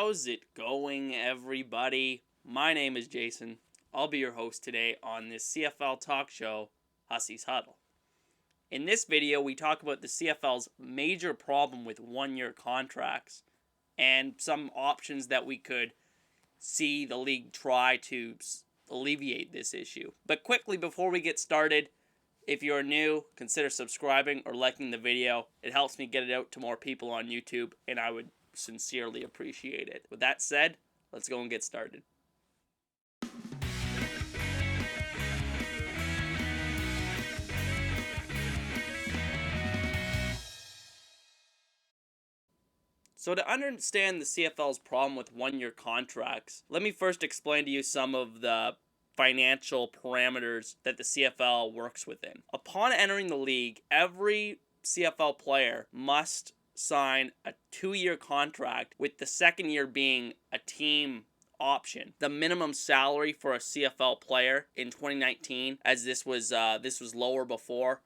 How's it going, everybody? My name is Jason. I'll be your host today on this CFL talk show, Hussey's Huddle. In this video, we talk about the CFL's major problem with one-year contracts and some options that we could see the league try to alleviate this issue. But quickly, before we get started, if you're new, consider subscribing or liking the video. It helps me get it out to more people on YouTube, and I would sincerely appreciate it. With that said, let's go and get started. So to understand the CFL's problem with one-year contracts, let me first explain to you some of the financial parameters that the CFL works within. Upon entering the league, every CFL player must sign a 2-year contract, with the second year being a team option. The minimum salary for a CFL player in 2019, as this was lower before,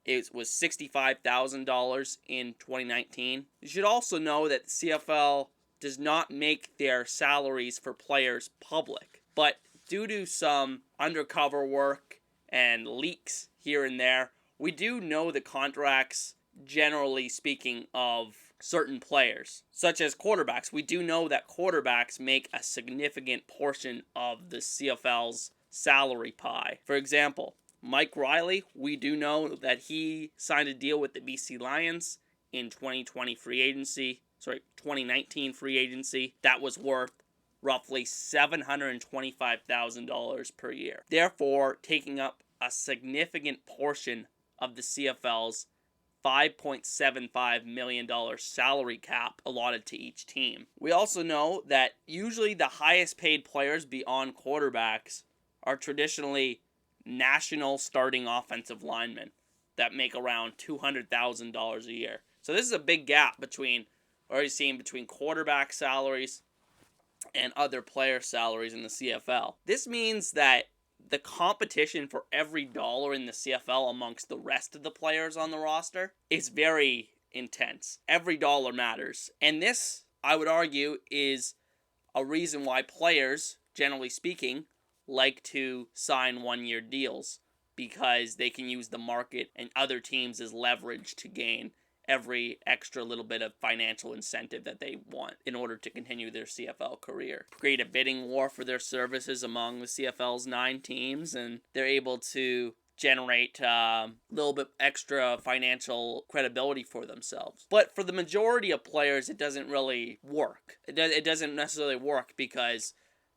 it was $65,000 in 2019. You should also know that the CFL does not make their salaries for players public, but due to some undercover work and leaks here and there, we do know the contracts, generally speaking, of certain players, such as quarterbacks. We do know that quarterbacks make a significant portion of the CFL's salary pie. For example, Mike Riley, we do know that he signed a deal with the BC Lions in 2019 free agency. That was worth roughly $725,000 per year, therefore taking up a significant portion of the CFL's $5.75 million salary cap allotted to each team. We also know that usually the highest paid players beyond quarterbacks are traditionally national starting offensive linemen that make around $200,000 a year. So this is a big gap between quarterback salaries and other player salaries in the CFL. This means that the competition for every dollar in the CFL amongst the rest of the players on the roster is very intense. Every dollar matters. And this, I would argue, is a reason why players, generally speaking, like to sign one-year deals, because they can use the market and other teams as leverage to gain every extra little bit of financial incentive that they want in order to continue their CFL career. Create a bidding war for their services among the CFL's 9 teams, and they're able to generate a little bit extra financial credibility for themselves. But for the majority of players, it doesn't really work. It doesn't necessarily work because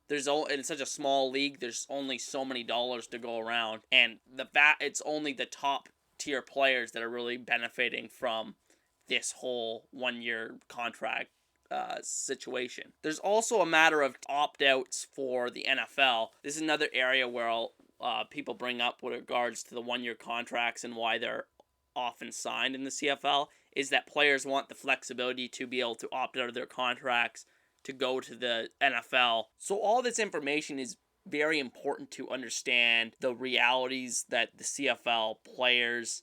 in such a small league, there's only so many dollars to go around, and it's only the top tier players that are really benefiting from this whole one-year contract situation. There's also a matter of opt-outs for the NFL. This is another area where people bring up with regards to the one-year contracts and why they're often signed in the CFL, is that players want the flexibility to be able to opt out of their contracts to go to the NFL. So all this information is very important to understand the realities that the CFL players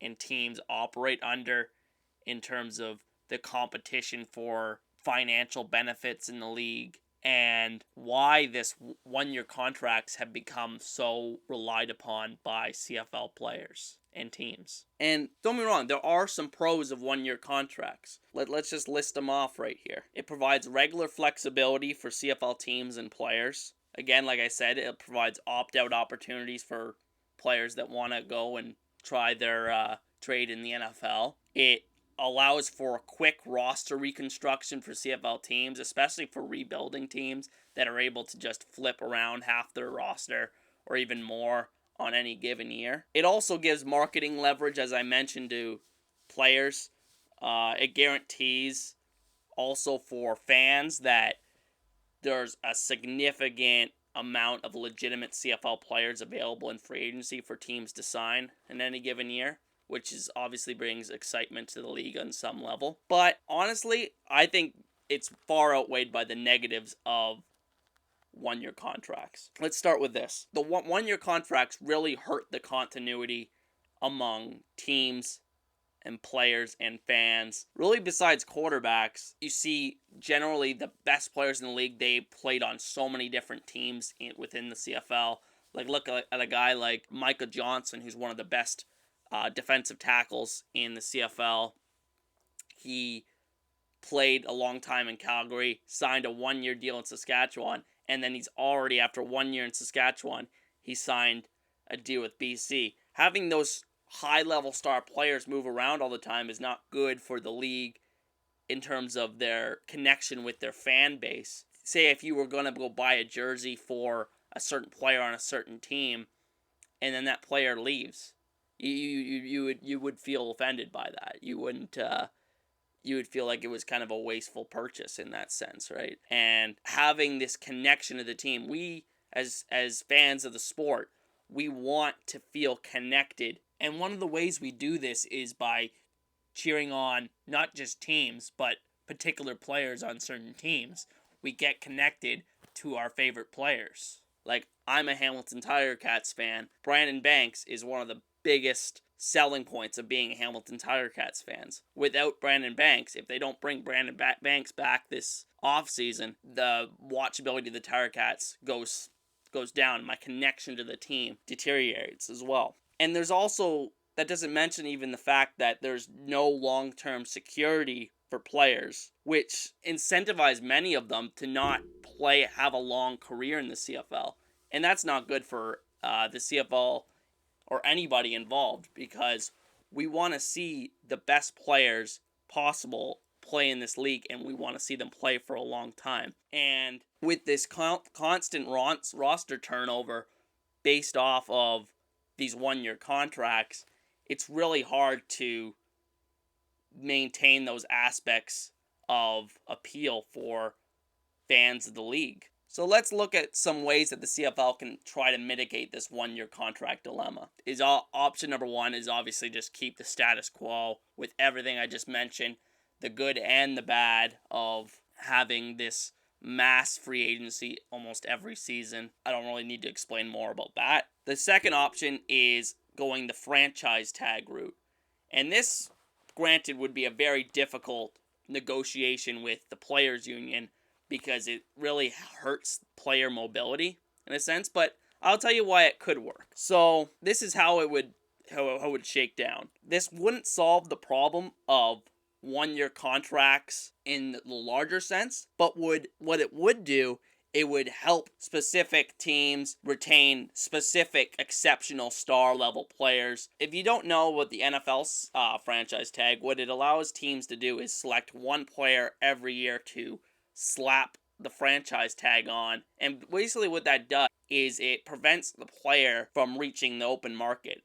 and teams operate under in terms of the competition for financial benefits in the league, and why this one-year contracts have become so relied upon by CFL players and teams. And don't get me wrong, there are some pros of one-year contracts. Let's just list them off right here. It provides regular flexibility for CFL teams and players. Again, like I said, it provides opt-out opportunities for players that want to go and try their trade in the NFL. It allows for a quick roster reconstruction for CFL teams, especially for rebuilding teams that are able to just flip around half their roster or even more on any given year. It also gives marketing leverage, as I mentioned, to players. It guarantees also for fans that there's a significant amount of legitimate CFL players available in free agency for teams to sign in any given year, which is obviously brings excitement to the league on some level. But honestly, I think it's far outweighed by the negatives of one-year contracts. Let's start with this. The one-year contracts really hurt the continuity among teams and players and fans. Really, besides quarterbacks, you see generally the best players in the league, they played on so many different teams within the CFL. Like, look at a guy like Michael Johnson, who's one of the best defensive tackles in the CFL. He played a long time in Calgary, signed a 1-year deal in Saskatchewan, and then he's already, after 1 year in Saskatchewan, he signed a deal with BC. Having those high-level star players move around all the time is not good for the league in terms of their connection with their fan base. Say if you were going to go buy a jersey for a certain player on a certain team, and then that player leaves, you would feel offended by that. You wouldn't. You would feel like it was kind of a wasteful purchase in that sense, right? And having this connection to the team, we as fans of the sport, we want to feel connected. And one of the ways we do this is by cheering on not just teams, but particular players on certain teams. We get connected to our favorite players. Like, I'm a Hamilton Tiger Cats fan. Brandon Banks is one of the biggest selling points of being a Hamilton Tiger Cats fans. Without Brandon Banks, if they don't bring Brandon Banks back this offseason, the watchability of the Tiger Cats goes down. My connection to the team deteriorates as well. And there's also, that doesn't mention even the fact that there's no long-term security for players, which incentivize many of them to not have a long career in the CFL. And that's not good for the CFL or anybody involved, because we want to see the best players possible play in this league, and we want to see them play for a long time. And with this constant roster turnover based off of these 1-year contracts, it's really hard to maintain those aspects of appeal for fans of the league. So let's look at some ways that the CFL can try to mitigate this 1-year contract dilemma. Option number one is obviously just keep the status quo with everything I just mentioned, the good and the bad of having this mass free agency almost every season. I don't really need to explain more about that. The second option is going the franchise tag route. And this, granted, would be a very difficult negotiation with the players' union, because it really hurts player mobility in a sense, but I'll tell you why it could work. So this is how it would shake down. This wouldn't solve the problem of 1-year contracts in the larger sense, but what it would do, it would help specific teams retain specific exceptional star level players. If you don't know what the NFL's franchise tag, what it allows teams to do is select one player every year to slap the franchise tag on, and basically what that does is it prevents the player from reaching the open market.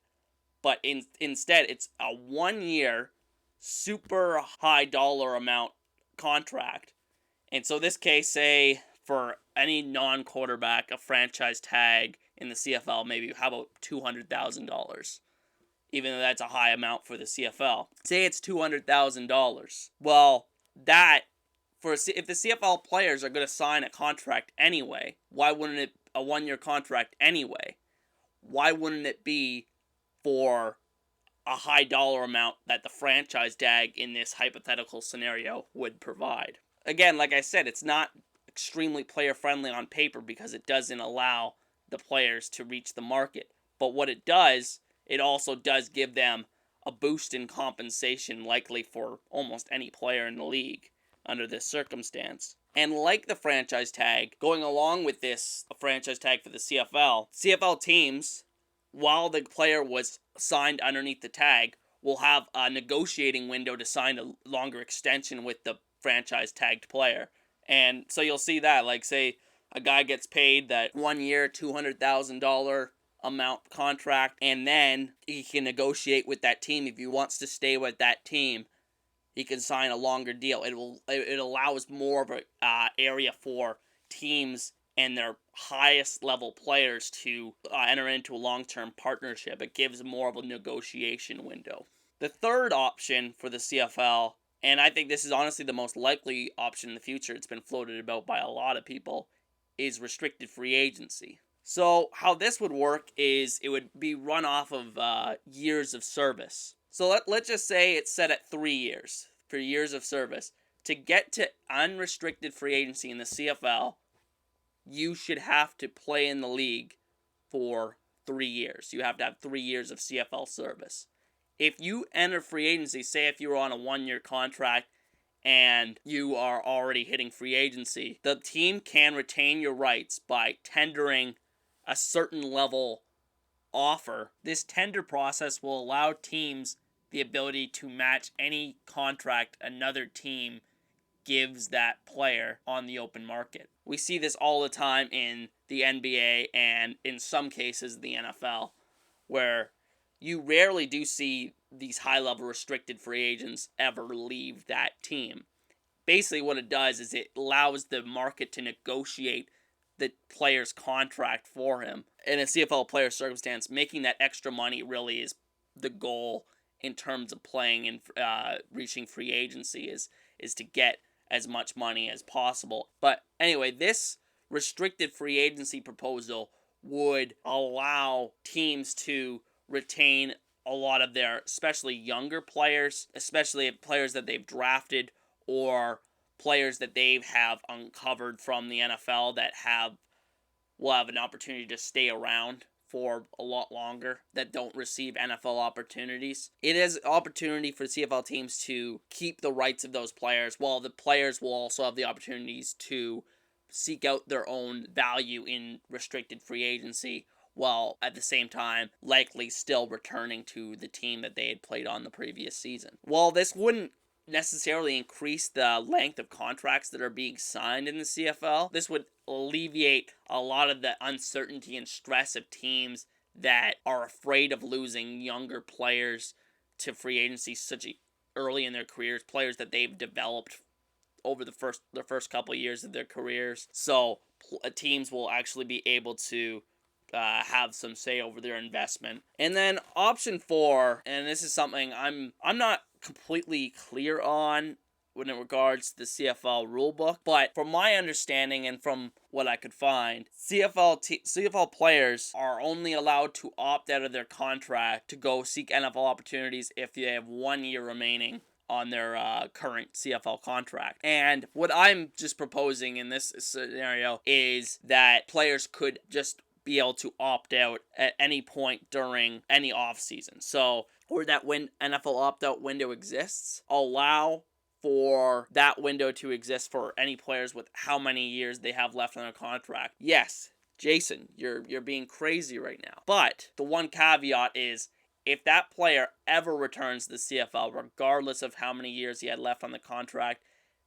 But instead, it's a 1-year, super high dollar amount contract. And so this case, say for any non-quarterback, a franchise tag in the CFL, maybe how about $200,000? Even though that's a high amount for the CFL. Say it's $200,000. Well, that, if the CFL players are going to sign a contract anyway, why wouldn't it a 1-year contract anyway? Why wouldn't it be for a high dollar amount that the franchise tag in this hypothetical scenario would provide? Again, like I said, it's not extremely player friendly on paper because it doesn't allow the players to reach the market. But what it does, it also does give them a boost in compensation, likely for almost any player in the league under this circumstance. And like the franchise tag, going along with this franchise tag for the CFL teams, while the player was signed underneath the tag, will have a negotiating window to sign a longer extension with the franchise tagged player. And so you'll see that, like, say a guy gets paid that 1-year $200,000 amount contract, and then he can negotiate with that team. If he wants to stay with that team, he can sign a longer deal. It allows more of a area for teams and their highest level players to enter into a long-term partnership. It gives more of a negotiation window. The third option for the CFL, and I think this is honestly the most likely option in the future, it's been floated about by a lot of people, is restricted free agency. So how this would work is it would be run off of years of service. So let's just say it's set at 3 years for years of service. To get to unrestricted free agency in the CFL, you should have to play in the league for 3 years. You have to have 3 years of CFL service. If you enter free agency, say if you're on a 1-year contract and you are already hitting free agency, the team can retain your rights by tendering a certain level offer. This tender process will allow teams the ability to match any contract another team gives that player on the open market. We see this all the time in the NBA and in some cases the NFL, where you rarely do see these high-level restricted free agents ever leave that team. Basically what it does is it allows the market to negotiate the player's contract for him. In a CFL player circumstance, making that extra money really is the goal in terms of playing and reaching free agency is to get as much money as possible. But anyway, this restricted free agency proposal would allow teams to retain a lot of their, especially younger players, especially players that they've drafted or players that they have uncovered from the NFL that will have an opportunity to stay around for a lot longer, that don't receive NFL opportunities. It is an opportunity for CFL teams to keep the rights of those players, while the players will also have the opportunities to seek out their own value in restricted free agency, while at the same time likely still returning to the team that they had played on the previous season. While this wouldn't necessarily increase the length of contracts that are being signed in the CFL, this would alleviate a lot of the uncertainty and stress of teams that are afraid of losing younger players to free agency such early in their careers, players that they've developed over the first couple of years of their careers. So teams will actually be able to have some say over their investment. And then option 4, and this is something I'm not completely clear on when it regards to the CFL rulebook, but from my understanding and from what I could find, CFL players are only allowed to opt out of their contract to go seek NFL opportunities if they have 1 year remaining on their current CFL contract. And what I'm just proposing in this scenario is that players could just be able to opt out at any point during any offseason. So, or that when NFL opt-out window exists, allow for that window to exist for any players with how many years they have left on their contract. Yes, Jason, you're being crazy right now. But the one caveat is, if that player ever returns to the CFL, regardless of how many years he had left on the contract,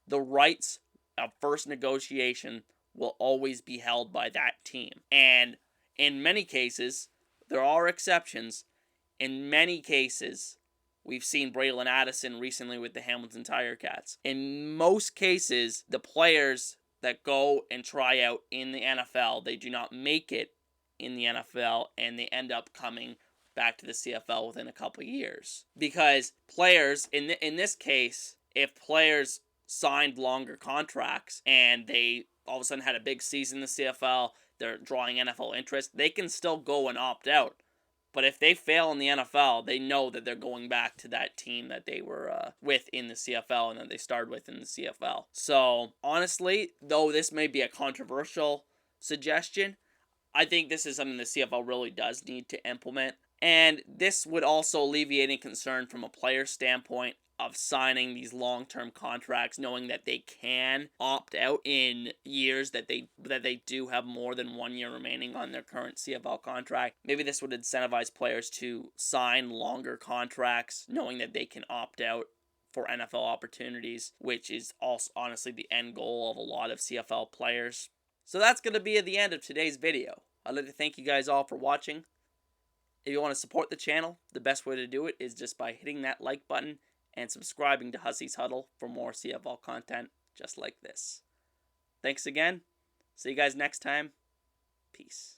the rights of first negotiation will always be held by that team. And in many cases, there are exceptions. In many cases, we've seen Braylon Addison recently with the Hamilton Tiger Cats. In most cases, the players that go and try out in the NFL, they do not make it in the NFL, and they end up coming back to the CFL within a couple of years. Because players, in this case, if players signed longer contracts and they all of a sudden had a big season in the CFL, they're drawing NFL interest, they can still go and opt out. But if they fail in the NFL, they know that they're going back to that team that they were with in the CFL and that they started with in the CFL. So, honestly, though this may be a controversial suggestion, I think this is something the CFL really does need to implement. And this would also alleviate any concern from a player standpoint of signing these long-term contracts, knowing that they can opt out in years that they do have more than 1 year remaining on their current CFL contract. Maybe this would incentivize players to sign longer contracts, knowing that they can opt out for NFL opportunities, which is also honestly the end goal of a lot of CFL players. So that's going to be at the end of today's video. I'd like to thank you guys all for watching. If you want to support the channel, the best way to do it is just by hitting that like button and subscribing to Hussey's Huddle for more CFL content just like this. Thanks again. See you guys next time. Peace.